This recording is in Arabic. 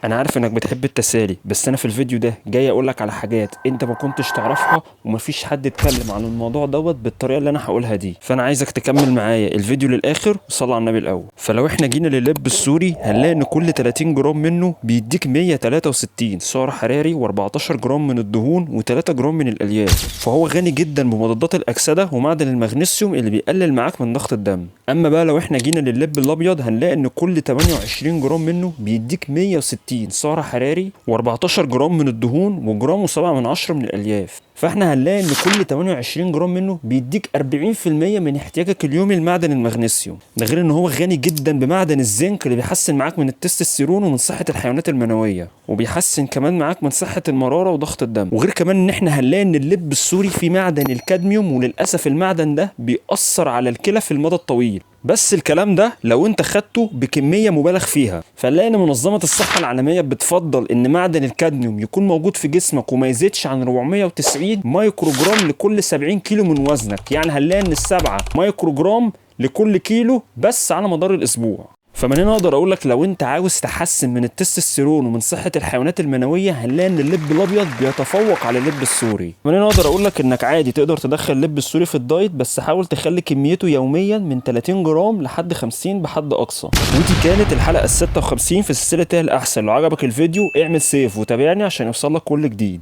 انا عارف انك بتحب التسالي، بس انا في الفيديو ده جاي اقولك على حاجات انت ما كنتش تعرفها، ومفيش حد اتكلم عن الموضوع دوت بالطريقه اللي انا هقولها دي. فانا عايزك تكمل معايا الفيديو للاخر وصلي على النبي الاول. فلو احنا جينا لللب السوري هنلاقي ان كل 30 جرام منه بيديك 163 سعر حراري و14 جرام من الدهون و3 جرام من الالياف، فهو غني جدا بمضادات الاكسده ومعدن المغنيسيوم اللي بيقلل معاك من ضغط الدم. اما بقى لو احنا جينا لللب الابيض هنلاقي ان كل 28 جرام منه بيديك 160 سعر حراري و14 جرام من الدهون وجرام و7 من عشرة من الالياف. فاحنا هنلاقي ان كل 28 جرام منه بيديك 40% من احتياجك اليومي لمعدن المغنيسيوم. ده غير ان هو غني جدا بمعدن الزنك اللي بيحسن معاك من التستوستيرون ومن صحه الحيوانات المنويه، وبيحسن كمان معاك من صحه المراره وضغط الدم. وغير كمان ان احنا هنلاقي ان اللب السوري فيه معدن الكادميوم، وللاسف المعدن ده بيأثر على الكلى في المدى الطويل، بس الكلام ده لو انت خدته بكميه مبالغ فيها. فنلاقي ان منظمه الصحه العالميه بتفضل ان معدن الكادميوم يكون موجود في جسمك وما يزيدش عن 490 مايكرو جرام لكل 70 كيلو من وزنك. يعني هنلاقي ان السبعة مايكرو جرام لكل كيلو بس على مدار الاسبوع. فمن هنا اقدر اقول لك لو انت عاوز تحسن من التستوستيرون ومن صحه الحيوانات المنويه هنلاقي ان اللب الابيض بيتفوق على اللب السوري. من هنا اقدر اقول لك انك عادي تقدر تدخل اللب السوري في الدايت، بس حاول تخلي كميته يوميا من 30 جرام لحد 50 بحد اقصى. ودي كانت الحلقه ال 56 في سلسله الاحسن. لو عجبك الفيديو اعمل سيف وتابعني عشان يوصلك كل جديد.